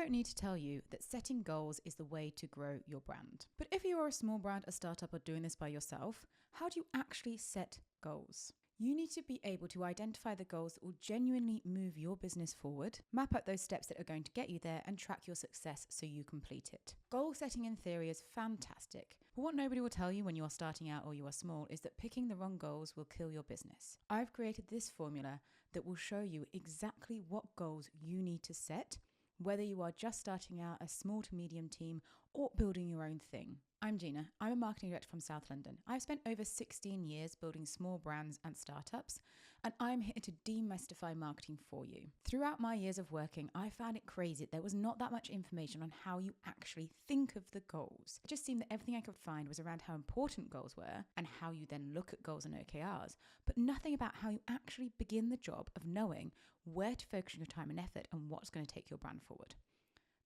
don't need to tell you that setting goals is the way to grow your brand. But if you are a small brand, a startup, or doing this by yourself, how do you actually set goals? You need to be able to identify the goals that will genuinely move your business forward, map out those steps that are going to get you there, and track your success so you complete it. Goal setting in theory is fantastic, but what nobody will tell you when you are starting out or you are small is that picking the wrong goals will kill your business. I've created this formula that will show you exactly what goals you need to set, whether you are just starting out a small to medium team or building your own thing. I'm Gina. I'm a marketing director from South London. I've spent over 16 years building small brands and startups, and I'm here to demystify marketing for you. Throughout my years of working, I found it crazy that there was not that much information on how you actually think of the goals. It just seemed that everything I could find was around how important goals were and how you then look at goals and OKRs, but nothing about how you actually begin the job of knowing where to focus your time and effort and what's going to take your brand forward.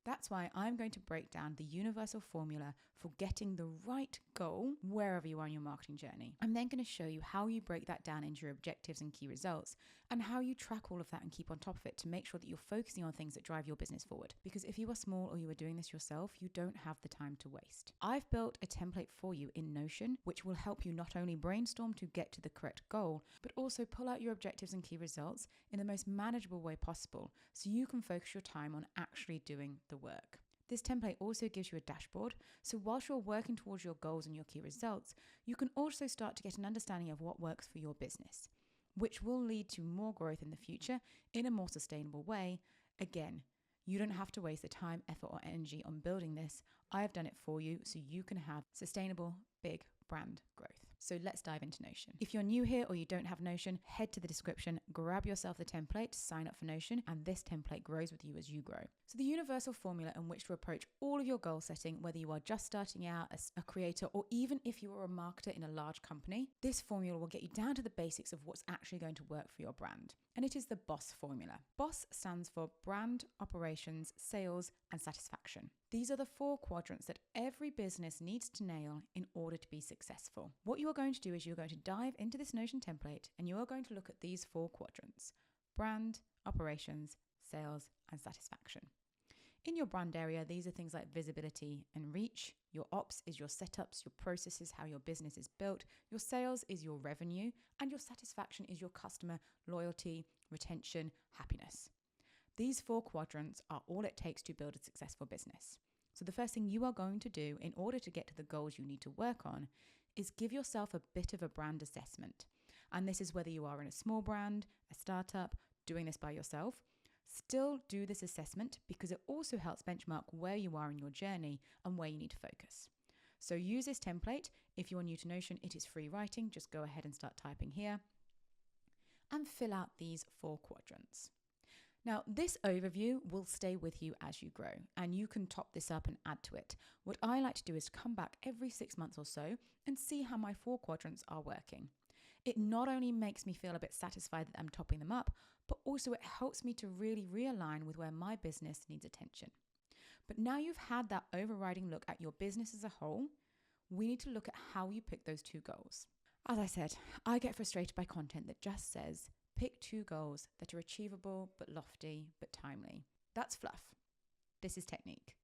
That's why I'm going to break down the universal formula for getting the right goal wherever you are in your marketing journey. I'm then going to show you how you break that down into your objectives and key results, and how you track all of that and keep on top of it to make sure that you're focusing on things that drive your business forward. Because if you are small or you are doing this yourself, you don't have the time to waste. I've built a template for you in Notion, which will help you not only brainstorm to get to the correct goal, but also pull out your objectives and key results in the most manageable way possible so you can focus your time on actually doing the work. This template also gives you a dashboard, so whilst you're working towards your goals and your key results, you can also start to get an understanding of what works for your business, which will lead to more growth in the future in a more sustainable way. Again, you don't have to waste the time, effort, or energy on building this. I have done it for you so you can have sustainable, big brand growth. So let's dive into Notion. If you're new here or you don't have Notion, head to the description, grab yourself the template, sign up for Notion, and this template grows with you as you grow. So the universal formula in which to approach all of your goal setting, whether you are just starting out as a creator or even if you are a marketer in a large company, this formula will get you down to the basics of what's actually going to work for your brand. And it is the BOSS formula. BOSS stands for brand, operations, sales, and satisfaction. These are the 4 quadrants that every business needs to nail in order to be successful. What you are going to do is you're going to dive into this Notion template and you are going to look at these 4 quadrants: brand, operations, sales, and satisfaction. In your brand area, these are things like visibility and reach. Your ops is your setups, your processes, how your business is built. Your sales is your revenue, and your satisfaction is your customer loyalty, retention, happiness. These 4 quadrants are all it takes to build a successful business. So the first thing you are going to do in order to get to the goals you need to work on is give yourself a bit of a brand assessment. And this is whether you are in a small brand, a startup, doing this by yourself. Still do this assessment because it also helps benchmark where you are in your journey and where you need to focus. So use this template. If you're new to Notion, it is free writing. Just go ahead and start typing here and fill out these 4 quadrants. Now, this overview will stay with you as you grow, and you can top this up and add to it. What I like to do is come back every 6 months or so and see how my 4 quadrants are working. It not only makes me feel a bit satisfied that I'm topping them up, but also it helps me to really realign with where my business needs attention. But now you've had that overriding look at your business as a whole, we need to look at how you pick those 2 goals. As I said, I get frustrated by content that just says, pick 2 goals that are achievable, but lofty, but timely. That's fluff. This is technique.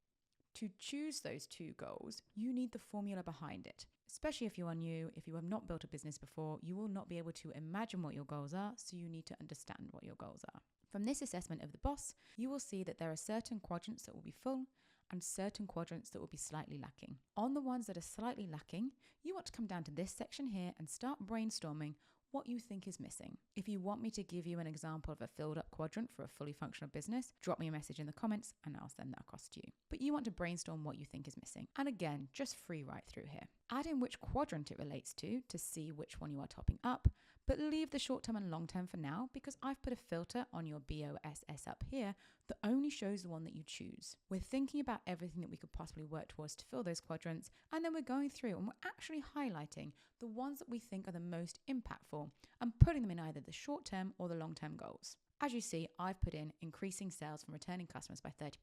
To choose those 2 goals, you need the formula behind it. Especially if you are new, if you have not built a business before, you will not be able to imagine what your goals are, so you need to understand what your goals are. From this assessment of the BOSS, you will see that there are certain quadrants that will be full and certain quadrants that will be slightly lacking. On the ones that are slightly lacking, you want to come down to this section here and start brainstorming what you think is missing. If you want me to give you an example of a filled up quadrant for a fully functional business, drop me a message in the comments and I'll send that across to you. But you want to brainstorm what you think is missing. And again, just free write through here. Add in which quadrant it relates to see which one you are topping up, but leave the short term and long term for now because I've put a filter on your BOSS up here that only shows the one that you choose. We're thinking about everything that we could possibly work towards to fill those quadrants, and then we're going through and we're actually highlighting the ones that we think are the most impactful and putting them in either the short term or the long term goals. As you see, I've put in increasing sales from returning customers by 30%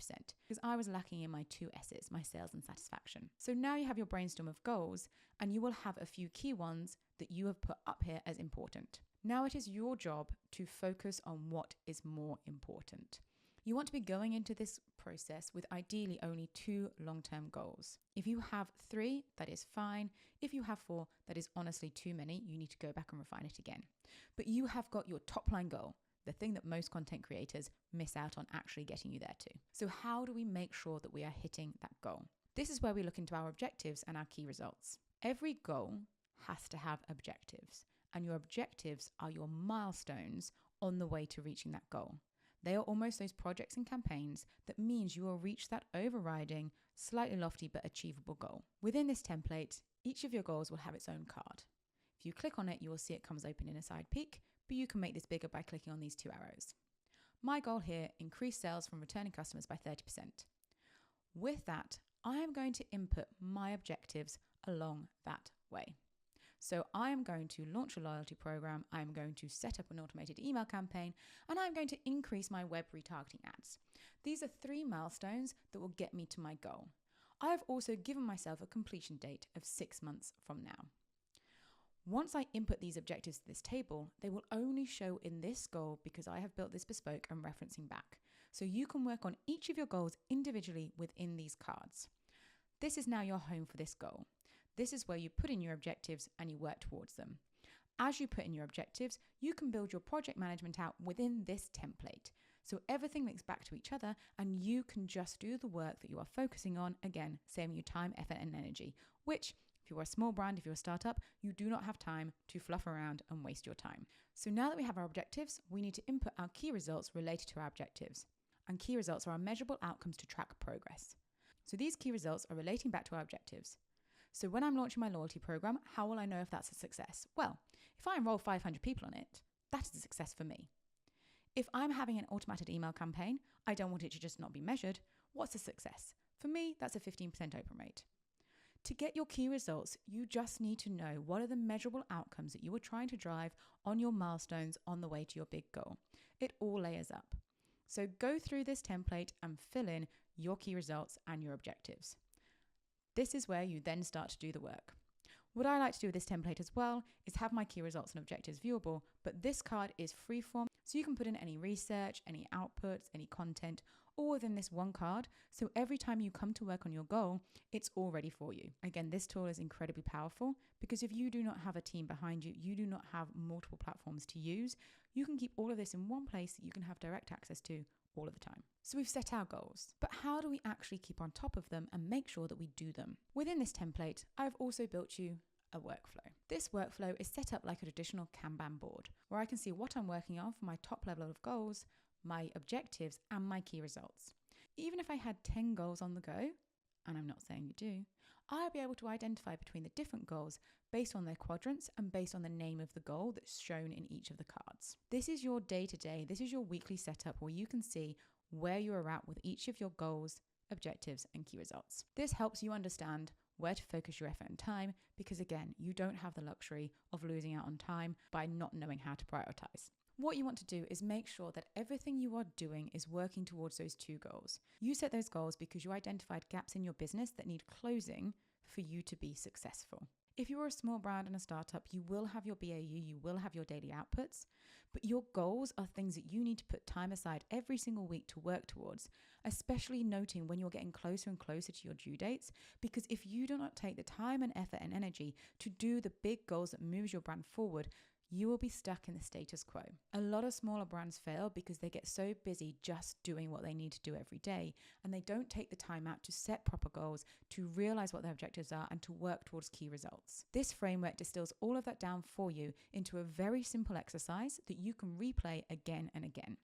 because I was lacking in my 2 S's, my sales and satisfaction. So now you have your brainstorm of goals and you will have a few key ones that you have put up here as important. Now it is your job to focus on what is more important. You want to be going into this process with ideally only 2 long-term goals. If you have 3, that is fine. If you have 4, that is honestly too many. You need to go back and refine it again. But you have got your top line goal, the thing that most content creators miss out on actually getting you there to. So how do we make sure that we are hitting that goal? This is where we look into our objectives and our key results. Every goal has to have objectives, and your objectives are your milestones on the way to reaching that goal. They are almost those projects and campaigns that means you will reach that overriding, slightly lofty but achievable goal. Within this template, each of your goals will have its own card. If you click on it, you will see it comes open in a side peek, but you can make this bigger by clicking on these 2 arrows. My goal here, increase sales from returning customers by 30%. With that, I am going to input my objectives along that way. So I am going to launch a loyalty program, I'm going to set up an automated email campaign, and I'm going to increase my web retargeting ads. These are 3 milestones that will get me to my goal. I have also given myself a completion date of 6 months from now. Once I input these objectives to this table, they will only show in this goal because I have built this bespoke and referencing back. So you can work on each of your goals individually within these cards. This is now your home for this goal. This is where you put in your objectives and you work towards them. As you put in your objectives, you can build your project management out within this template. So everything links back to each other and you can just do the work that you are focusing on, again, saving you time, effort, and energy, which if you are a small brand, if you're a startup, you do not have time to fluff around and waste your time. So now that we have our objectives, we need to input our key results related to our objectives. And key results are our measurable outcomes to track progress. So these key results are relating back to our objectives. So when I'm launching my loyalty program, how will I know if that's a success? Well, if I enroll 500 people on it, that is a success for me. If I'm having an automated email campaign, I don't want it to just not be measured. What's a success? For me, that's a 15% open rate. To get your key results, you just need to know what are the measurable outcomes that you are trying to drive on your milestones on the way to your big goal. It all layers up. So go through this template and fill in your key results and your objectives. This is where you then start to do the work. What I like to do with this template as well is have my key results and objectives viewable, but this card is freeform, so you can put in any research, any outputs, any content, all within this one card. So every time you come to work on your goal, it's all ready for you. Again, this tool is incredibly powerful because if you do not have a team behind you, you do not have multiple platforms to use, you can keep all of this in one place that you can have direct access to all of the time. So we've set our goals, but how do we actually keep on top of them and make sure that we do them? Within this template, I've also built you a workflow. This workflow is set up like a traditional Kanban board where I can see what I'm working on for my top level of goals, my objectives, and my key results. Even if I had 10 goals on the go, and I'm not saying you do, I'll be able to identify between the different goals based on their quadrants and based on the name of the goal that's shown in each of the cards. This is your day-to-day, this is your weekly setup where you can see where you are at with each of your goals, objectives, and key results. This helps you understand where to focus your effort and time because again, you don't have the luxury of losing out on time by not knowing how to prioritize. What you want to do is make sure that everything you are doing is working towards those 2 goals. You set those goals because you identified gaps in your business that need closing for you to be successful. If you're a small brand and a startup, you will have your BAU, you will have your daily outputs, but your goals are things that you need to put time aside every single week to work towards, especially noting when you're getting closer and closer to your due dates, because if you do not take the time and effort and energy to do the big goals that moves your brand forward, you will be stuck in the status quo. A lot of smaller brands fail because they get so busy just doing what they need to do every day, and they don't take the time out to set proper goals, to realize what their objectives are, and to work towards key results. This framework distills all of that down for you into a very simple exercise that you can replay again and again.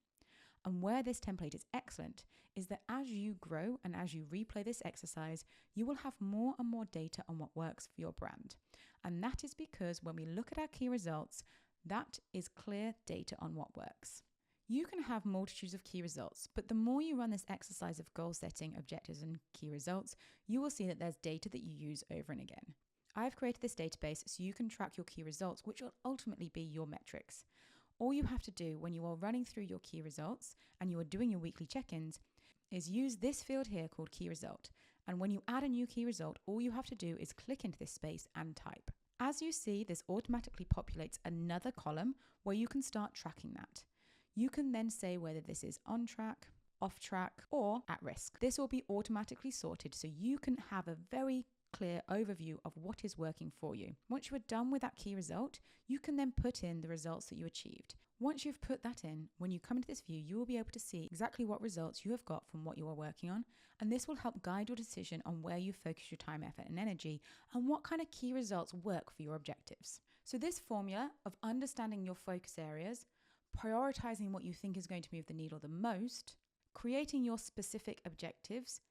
And where this template is excellent is that as you grow and as you replay this exercise, you will have more and more data on what works for your brand. And that is because when we look at our key results, that is clear data on what works. You can have multitudes of key results, but the more you run this exercise of goal setting, objectives, and key results, you will see that there's data that you use over and again. I've created this database so you can track your key results, which will ultimately be your metrics. All you have to do when you are running through your key results and you are doing your weekly check-ins is use this field here called key result. And when you add a new key result, all you have to do is click into this space and type. As you see, this automatically populates another column where you can start tracking that. You can then say whether this is on track, off track, or at risk. This will be automatically sorted so you can have a very clear overview of what is working for you. Once you are done with that key result, you can then put in the results that you achieved. Once you've put that in, when you come into this view, you will be able to see exactly what results you have got from what you are working on, and this will help guide your decision on where you focus your time, effort, and energy, and what kind of key results work for your objectives. So this formula of understanding your focus areas, prioritizing what you think is going to move the needle the most, creating your specific objectives,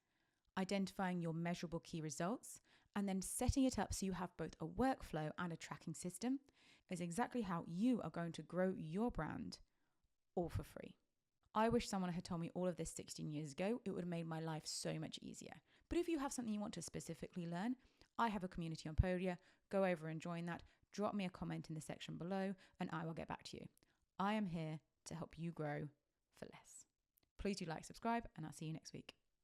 identifying your measurable key results, and then setting it up so you have both a workflow and a tracking system is exactly how you are going to grow your brand, all for free. I wish someone had told me all of this 16 years ago. It would have made my life so much easier. But if you have something you want to specifically learn, I have a community on Podia. Go over and join that. Drop me a comment in the section below and I will get back to you. I am here to help you grow for less. Please do like, subscribe, and I'll see you next week.